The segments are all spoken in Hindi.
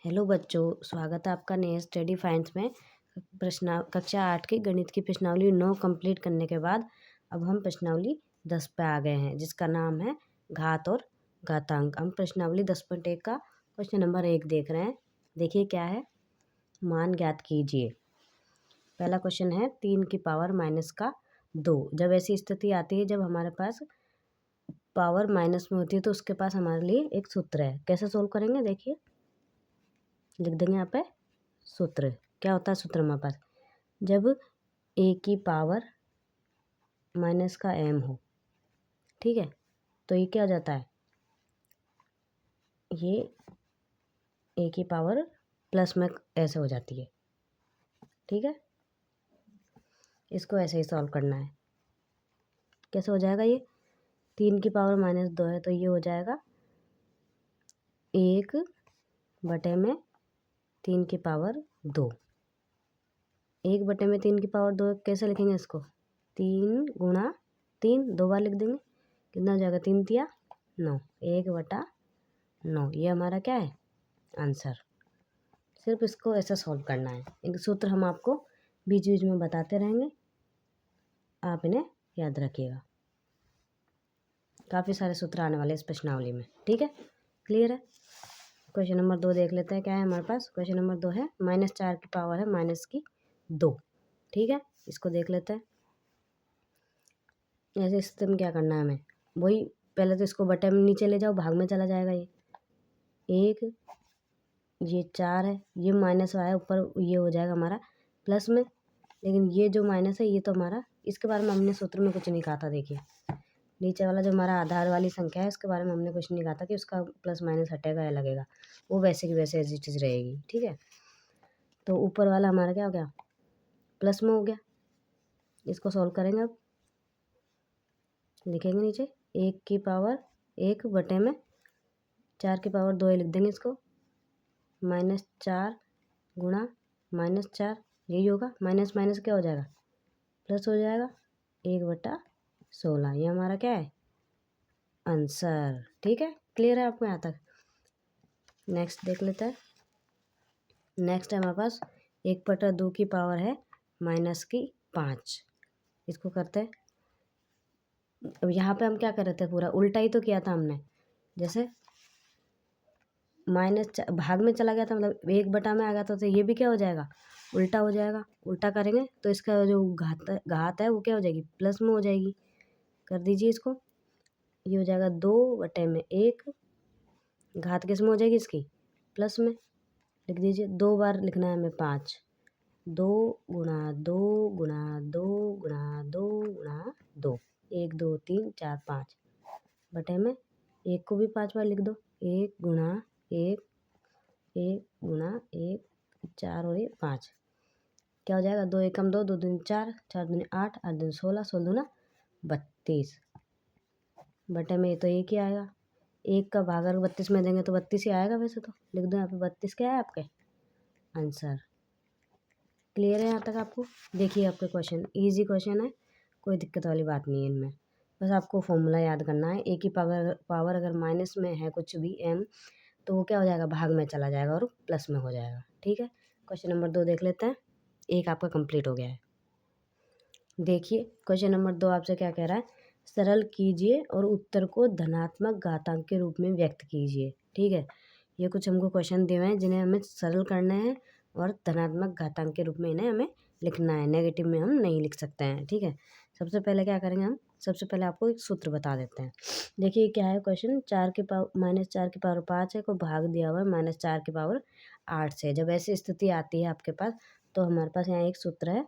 हेलो बच्चों, स्वागत है आपका नए स्टडी फाइंड्स में। कक्षा 8 की गणित की प्रश्नावली 9 कंप्लीट करने के बाद अब हम प्रश्नावली 10 पे आ गए हैं, जिसका नाम है घात और घातांक। हम प्रश्नावली 10.1 का क्वेश्चन नंबर 1 देख रहे हैं। देखिए क्या है, मान ज्ञात कीजिए। पहला क्वेश्चन है 3 की पावर माइनस का 2। जब ऐसी स्थिति आती है जब हमारे पास पावर माइनस में होती है तो उसके पास हमारे लिए एक सूत्र है। कैसे सोल्व करेंगे, देखिए लिख देंगे यहाँ पे सूत्र। क्या होता है सूत्र हमारे पास, जब ए की पावर माइनस का m हो, ठीक है, तो ये क्या हो जाता है, ये ए की पावर प्लस में ऐसे हो जाती है। ठीक है, इसको ऐसे ही सॉल्व करना है। कैसे हो जाएगा, ये 3 की पावर माइनस 2 है तो ये हो जाएगा 1/3 की पावर 2। 1/3 की पावर 2 कैसे लिखेंगे इसको, 3 गुणा 3 2 बार लिख देंगे। कितना हो जाएगा, 3 तिया 9, 1/9। ये हमारा क्या है, आंसर। सिर्फ इसको ऐसा सॉल्व करना है। एक सूत्र हम आपको बीच बीच में बताते रहेंगे, आप इन्हें याद रखिएगा। काफ़ी सारे सूत्र आने वाले इस प्रश्नावली में, ठीक है, क्लियर है। क्वेश्चन नंबर 2 देख लेते हैं क्या है हमारे पास। क्वेश्चन नंबर 2 है -4 की पावर है -2। ठीक है, इसको देख लेते हैं। ऐसे स्थिति में क्या करना है हमें, वही पहले तो इसको बटे में नीचे ले जाओ, भाग में चला जाएगा। ये 4 है, ये माइनस है ऊपर, ये हो जाएगा हमारा प्लस में। लेकिन ये जो माइनस है ये तो हमारा, इसके बारे में हमने सूत्र में कुछ नहीं कहा था। देखिए नीचे वाला जो हमारा आधार वाली संख्या है इसके बारे में हमने कुछ नहीं कहा था कि उसका प्लस माइनस हटेगा या लगेगा, वो वैसे की वैसे एज इट इज रहेगी। ठीक है, तो ऊपर वाला हमारा क्या हो गया, प्लस में हो गया। इसको सॉल्व करेंगे, अब लिखेंगे नीचे 1 की पावर 1/4 की पावर 2 लिख देंगे इसको। -4 गुणा -4, यही होगा। माइनस माइनस क्या हो जाएगा, प्लस हो जाएगा, 1/16। ये हमारा क्या है, आंसर। ठीक है, क्लियर है आपको यहाँ तक। नेक्स्ट देख लेते हैं। नेक्स्ट है हमारे पास 1/2 की पावर है -5। इसको करते हैं। अब यहाँ पे हम क्या कर रहे थे, पूरा उल्टा ही तो किया था हमने। जैसे भाग में चला गया था, मतलब 1 में आ गया था, तो ये भी क्या हो जाएगा, उल्टा हो जाएगा। उल्टा करेंगे तो इसका जो घात है वो क्या हो जाएगी, प्लस में हो जाएगी। कर दीजिए इसको, ये हो जाएगा 2/1। घात किस में हो जाएगी इसकी, प्लस में। लिख दीजिए, 2 बार लिखना है हमें 5। 2 गुणा 2 गुणा 2 गुणा 2 गुणा 2, 1 2 3 4 5 बटे में 1 को भी 5 बार लिख दो। 1 गुणा 1 1 गुणा 1 4 और 5 क्या हो जाएगा, 2 1 2 2 दूनी 4 4 दूनी 8 8 दूनी 16 16 दूना 32 बटे में। ये तो 1 ही आएगा। 1 का भाग अगर 32 में देंगे तो 32 ही आएगा। वैसे तो लिख दो यहाँ पे 32 क्या है आपके आंसर। क्लियर है यहाँ तक आपको। देखिए आपके क्वेश्चन इजी क्वेश्चन है, कोई दिक्कत वाली बात नहीं है इनमें। बस आपको फॉर्मूला याद करना है। ए की पावर अगर माइनस में है कुछ भी m, तो वो क्या हो जाएगा, भाग में चला जाएगा और प्लस में हो जाएगा। ठीक है, क्वेश्चन नंबर 2 देख लेते हैं। एक आपका कंप्लीट हो गया है। देखिए क्वेश्चन नंबर 2 आपसे क्या कह रहा है, सरल कीजिए और उत्तर को धनात्मक घातांक के रूप में व्यक्त कीजिए। ठीक है, ये कुछ हमको क्वेश्चन दिए हुए हैं जिन्हें हमें सरल करना है और धनात्मक घातांक के रूप में इन्हें हमें लिखना है। नेगेटिव में हम नहीं लिख सकते हैं। ठीक है, सबसे पहले क्या करेंगे हम, सबसे पहले आपको एक सूत्र बता देते हैं। देखिए क्या है क्वेश्चन, -4 की पावर 5 है, को भाग दिया हुआ है -4 की पावर 8 से। जब ऐसी स्थिति आती है आपके पास तो हमारे पास यहाँ एक सूत्र है।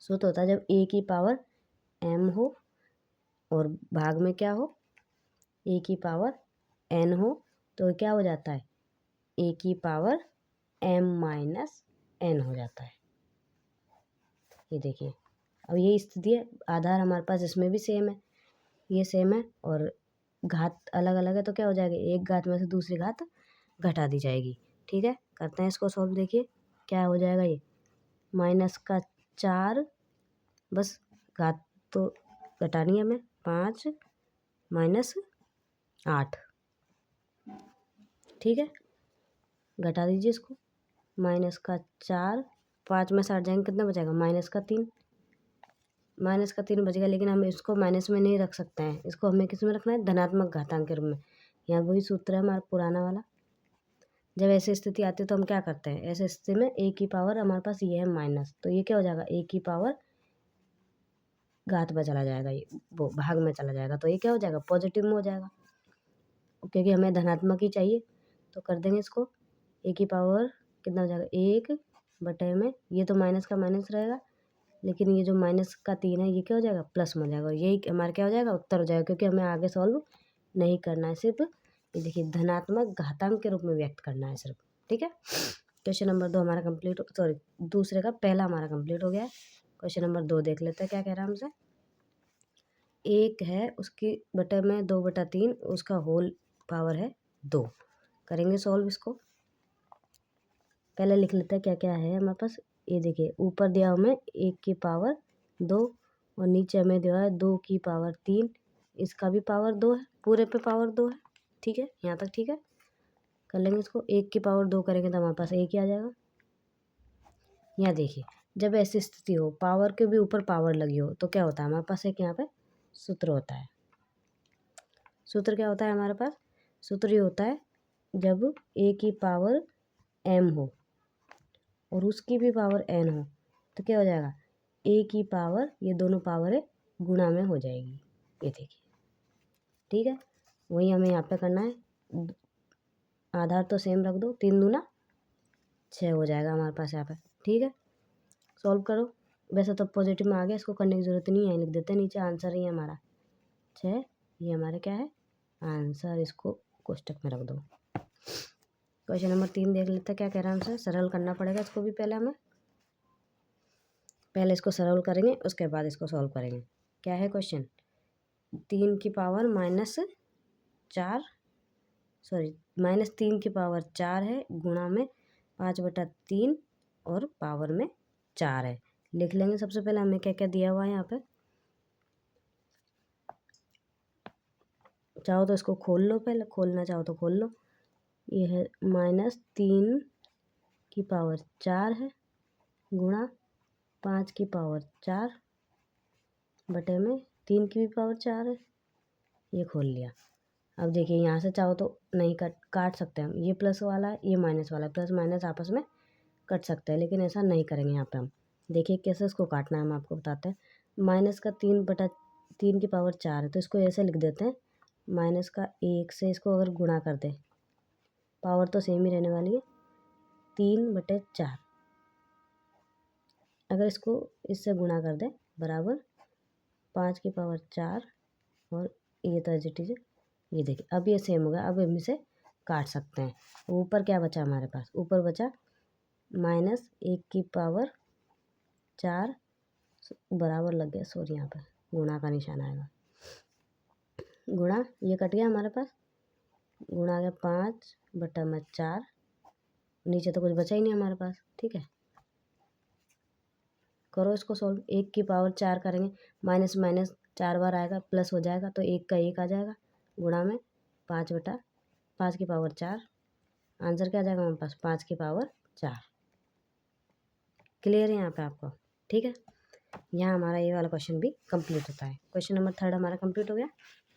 सूत्र होता है जब ए की पावर m हो और भाग में क्या हो, ए की पावर n हो, तो क्या हो जाता है, ए की पावर m माइनस n हो जाता है। ये देखिए, अब ये स्थिति है। आधार हमारे पास इसमें भी सेम है, ये सेम है, और घात अलग अलग है, तो क्या हो जाएगा, एक घात में से दूसरी घात घटा दी जाएगी। ठीक है, करते हैं इसको सॉल्व। देखिए क्या हो जाएगा, ये -4, बस घात तो घटानी है हमें, 5 -8। ठीक है, घटा दीजिए इसको। माइनस का 4, 5 में से 8 जाएंगे, कितना बचेगा? -3। -3 बचेगा, लेकिन हम इसको माइनस में नहीं रख सकते हैं, इसको हमें किस में रखना है? धनात्मक घातांक के रूप में। यहाँ वही सूत्र है हमारा पुराना वाला। जब ऐसी स्थिति आती है तो हम क्या करते हैं? ऐसे स्थिति में ए की पावर हमारे पास ये है माइनस, तो ये क्या हो जाएगा? ए की पावर घात में चला जाएगा, ये वो भाग में चला जाएगा, तो ये क्या हो जाएगा? पॉजिटिव में हो जाएगा, क्योंकि हमें धनात्मक ही चाहिए। तो कर देंगे इसको, ए की पावर कितना हो जाएगा? 1 में, ये तो माइनस का माइनस रहेगा, लेकिन ये जो -3 है ये क्या हो जाएगा? प्लस में हो जाएगा, और यही हमारा क्या हो जाएगा? उत्तर हो जाएगा, क्योंकि हमें आगे सॉल्व नहीं करना है, सिर्फ ये देखिए धनात्मक घातांक के रूप में व्यक्त करना है सिर्फ। ठीक है, क्वेश्चन नंबर 2 हमारा कंप्लीट, सॉरी दूसरे का पहला हमारा कंप्लीट हो गया है। क्वेश्चन नंबर 2 देख लेते हैं क्या कह रहा है हमसे। 1 है, उसकी बटे में 2/3, उसका होल पावर है 2। करेंगे सॉल्व इसको। पहले लिख लेते हैं क्या क्या है हमारे पास। ये देखिए ऊपर दिया हमें 1 की पावर 2, और नीचे हमें दिया है 2 की पावर 3, इसका भी पावर 2 है, पूरे पे पावर 2 है। ठीक है, यहाँ तक ठीक है। कर लेंगे इसको, 1 की पावर 2 करेंगे तो हमारे पास 1 ही आ जाएगा। यहाँ देखिए जब ऐसी स्थिति हो, पावर के भी ऊपर पावर लगी हो, तो क्या होता है हमारे पास? एक यहाँ पे सूत्र होता है। सूत्र क्या होता है हमारे पास? सूत्र ये होता है, जब ए की पावर m हो और उसकी भी पावर n हो, तो क्या हो जाएगा? ए की पावर, ये दोनों पावर गुणा में हो जाएगी, ये देखिए। ठीक है, वही हमें यहाँ पे करना है। आधार तो सेम रख दो, 3 दूना 6 हो जाएगा हमारे पास यहाँ पे। ठीक है, सॉल्व करो। वैसे तो पॉजिटिव में आ गया, इसको करने की ज़रूरत नहीं है, लिख देते हैं नीचे आंसर ही है हमारा 6। ये हमारा क्या है? आंसर। इसको कोष्टक में रख दो। क्वेश्चन नंबर 3 देख लेते हैं क्या कह रहा है हमसे। सरल करना पड़ेगा इसको भी, पहले हमें इसको सरल करेंगे, उसके बाद इसको सॉल्व करेंगे। क्या है क्वेश्चन? 3 की पावर -4, सॉरी -3 की पावर 4 है, गुणा में 5/3 और पावर में 4 है। लिख लेंगे सबसे पहले हमें क्या क्या दिया हुआ है यहाँ पे। चाहो तो इसको खोल लो, पहले खोलना चाहो तो खोल लो। ये है -3 की पावर 4 है, गुणा 5 की पावर 4 बटे में 3 की भी पावर 4 है। ये खोल लिया। अब देखिए यहाँ से चाहो तो नहीं काट सकते हम, ये प्लस वाला है, ये माइनस वाला है, प्लस माइनस आपस में कट सकते हैं, लेकिन ऐसा नहीं करेंगे यहाँ पे हम। देखिए कैसे इसको काटना है, हम आपको बताते हैं। -3 की पावर 4 है, तो इसको ऐसे लिख देते हैं, -1 से इसको अगर गुणा कर दे, पावर तो सेम ही रहने वाली है, 3/4। अगर इसको इससे गुणा कर दे बराबर 5 की पावर 4, और ये तो एज इट इज, ये देखिए अब ये सेम होगा। अब हम इसे काट सकते हैं। ऊपर क्या बचा हमारे पास? ऊपर बचा -1 की पावर 4 बराबर लग गया, सॉरी यहाँ पर गुणा का निशान आएगा, गुणा, ये कट गया हमारे पास, गुणा आ गया 5/4, नीचे तो कुछ बचा ही नहीं हमारे पास। ठीक है, करो इसको सॉल्व। 1 की पावर 4 करेंगे, माइनस माइनस 4 बार आएगा, प्लस हो जाएगा, तो 1 का 1 आ जाएगा, गुणा में 5 की पावर 4। आंसर क्या आ जाएगा हमारे पास? 5 की पावर 4। क्लियर है यहाँ पे आपको? ठीक है, यहाँ हमारा ये वाला क्वेश्चन भी कंप्लीट होता है। क्वेश्चन नंबर 3 हमारा कंप्लीट हो गया।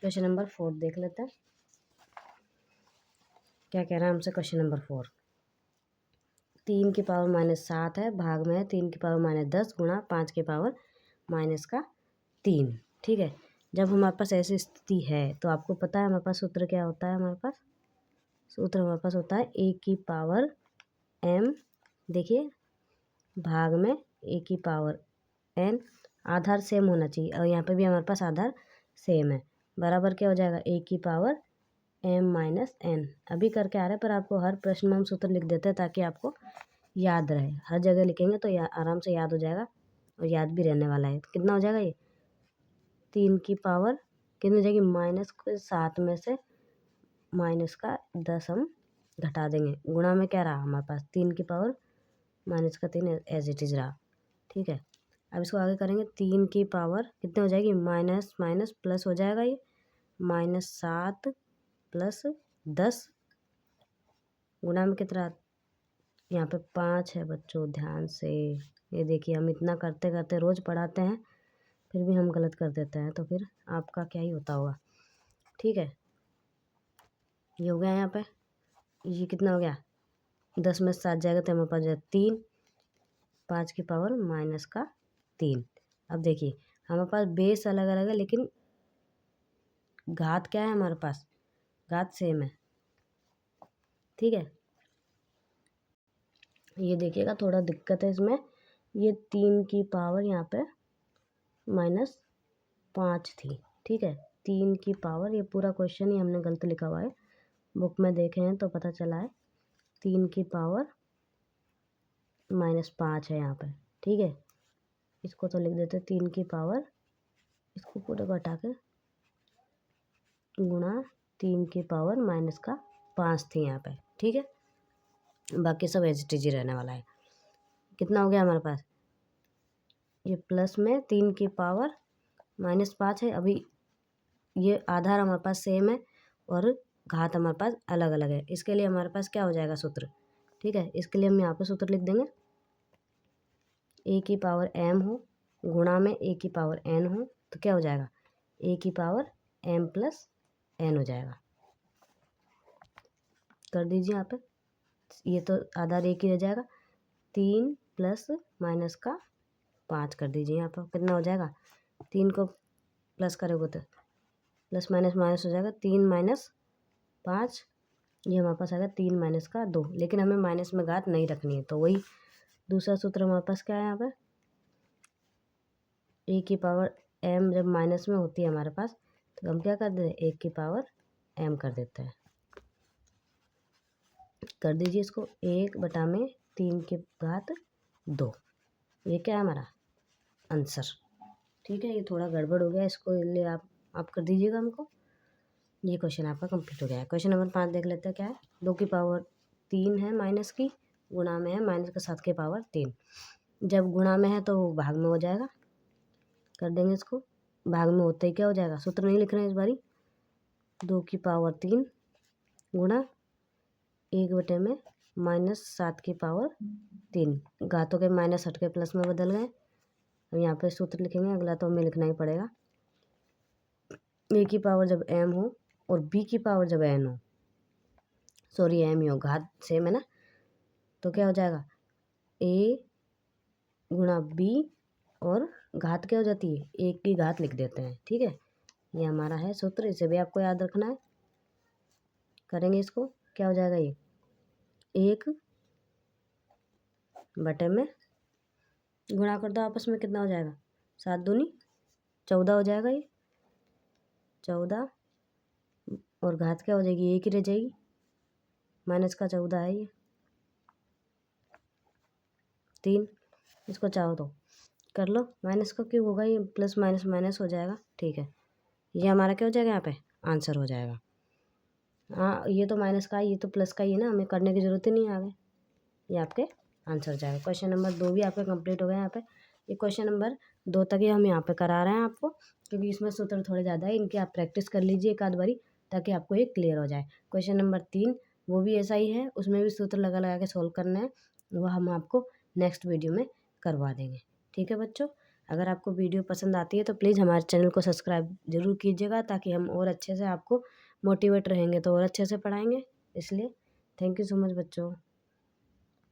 क्वेश्चन नंबर 4 देख लेते हैं क्या कह रहा है हमसे। क्वेश्चन नंबर 4, 3 की पावर -7 है, भाग में है 3 की पावर -10 गुणा 5 की पावर -3। ठीक है, जब हमारे पास ऐसी स्थिति है तो आपको पता है हमारे पास सूत्र क्या होता है? हमारे पास सूत्र हमारे पास होता है a की पावर m, देखिए भाग में a की पावर n, आधार सेम होना चाहिए, और यहाँ पे भी हमारे पास आधार सेम है, बराबर क्या हो जाएगा? a की पावर m-n। अभी करके आ रहा है, पर आपको हर प्रश्न में हम सूत्र लिख देते हैं ताकि आपको याद रहे। हर जगह लिखेंगे तो आराम से याद हो जाएगा, और याद भी रहने वाला है। तो कितना हो जाएगा ये? 3 की पावर कितनी हो जाएगी? -7 में से -10 हम घटा देंगे, गुणा में क्या रहा हमारे पास? 3 की पावर -3 एज इट इज़ रहा। ठीक है, अब इसको आगे करेंगे। 3 की पावर कितनी हो जाएगी? माइनस माइनस प्लस हो जाएगा, ये -7 + 10 गुणा में कितना, यहाँ पे 5 है बच्चों, ध्यान से। ये देखिए हम इतना करते करते रोज़ पढ़ाते हैं, फिर भी हम गलत कर देते हैं, तो फिर आपका क्या ही होता होगा। ठीक है, ये हो गया यहाँ पे। ये कितना हो गया, 10 में 7 जाएगा तो हमारे पास जाए 3, 5 की पावर माइनस का 3। अब देखिए हमारे पास बेस अलग अलग है, लेकिन घात क्या है हमारे पास, घात सेम है। ठीक है, ये देखिएगा थोड़ा दिक्कत है इसमें, ये 3 की पावर यहाँ पे -5 थी। ठीक है, 3 की पावर, ये पूरा क्वेश्चन ही हमने गलत लिखा हुआ है, बुक में देखे हैं तो पता चला है 3 की पावर -5 है यहाँ पे। ठीक है, इसको तो लिख देते 3 की पावर, इसको पूरा को हटा के गुणा 3 की पावर -5 थी यहाँ पे। ठीक है, बाकी सब एच रहने वाला है। कितना हो गया हमारे पास, ये प्लस में 3 की पावर -5 है। अभी ये आधार हमारे पास सेम है और घात हमारे पास अलग अलग है, इसके लिए हमारे पास क्या हो जाएगा सूत्र। ठीक है, इसके लिए हम यहाँ पे सूत्र लिख देंगे, a की पावर m हो गुणा में a की पावर n हो, तो क्या हो जाएगा, a की पावर m प्लस n हो जाएगा। कर दीजिए यहाँ पे, ये तो आधार एक ही रह जाएगा, 3 प्लस माइनस का 5 कर दीजिए यहाँ पर, कितना हो जाएगा, 3 को प्लस करोगे तो प्लस माइनस माइनस हो जाएगा, 3 माइनस 5, ये हमारे पास आएगा 3 माइनस का 2, लेकिन हमें माइनस में घात नहीं रखनी है, तो वही दूसरा सूत्र हमारे पास क्या है यहाँ पर, a की पावर m जब माइनस में होती है हमारे पास, तो हम क्या कर देते हैं, 1 की पावर m कर देते हैं। कर दीजिए इसको, 1/3 की घात 2, ये क्या है हमारा आंसर। ठीक है, ये थोड़ा गड़बड़ हो गया, इसको लिए आप कर दीजिएगा हमको। ये क्वेश्चन आपका कंप्लीट हो गया है। क्वेश्चन नंबर 5 देख लेते हैं क्या है। 2 की पावर 3 है माइनस की, गुणा में है -7 की पावर 3। जब गुणा में है तो भाग में हो जाएगा, कर देंगे इसको, भाग में होते ही क्या हो जाएगा, सूत्र नहीं लिख रहे हैं इस बारी। 2 की पावर 3 गुणा 1/में -7 की पावर 3, घातों के माइनस हट के प्लस में बदल गए। अब यहाँ पे सूत्र लिखेंगे, अगला तो हमें लिखना ही पड़ेगा। a की पावर जब m हो और b की पावर जब n हो, सॉरी m ही हो, घात सेम है ना, तो क्या हो जाएगा, a गुणा b और घात क्या हो जाती है, 1 की घात लिख देते हैं। ठीक है, ये हमारा है सूत्र, इसे भी आपको याद रखना है। करेंगे इसको, क्या हो जाएगा, ये 1/में गुणा कर दो आपस में, कितना हो जाएगा, 7 दूनी 14 हो जाएगा, ये 14 और घात क्या हो जाएगी, 1 ही रह जाएगी, माइनस का 14 है ये 3। इसको चाहो तो कर लो, माइनस का क्यों होगा, ये प्लस माइनस माइनस हो जाएगा। ठीक है, ये हमारा क्या हो जाएगा, यहाँ पे आंसर हो जाएगा। हाँ, ये तो माइनस का है, ये तो प्लस का ही है ना, हमें करने की ज़रूरत ही नहीं है आगे, ये आपके आंसर हो जाएगा। क्वेश्चन नंबर 2 भी आपका कंप्लीट हो गया यहाँ पे। ये क्वेश्चन नंबर 2 तक ही हम यहाँ पे करा रहे हैं आपको, क्योंकि इसमें सूत्र थोड़े ज़्यादा है, इनकी आप प्रैक्टिस कर लीजिए एक आध बारी, ताकि आपको ये क्लियर हो जाए। क्वेश्चन नंबर 3 वो भी ऐसा ही है, उसमें भी सूत्र लगा लगा के सॉल्व करना है, वो हम आपको नेक्स्ट वीडियो में करवा देंगे। ठीक है बच्चों, अगर आपको वीडियो पसंद आती है तो प्लीज़ हमारे चैनल को सब्सक्राइब ज़रूर कीजिएगा, ताकि हम और अच्छे से आपको मोटिवेट रहेंगे तो और अच्छे से पढ़ाएंगे। इसलिए थैंक यू सो मच बच्चों।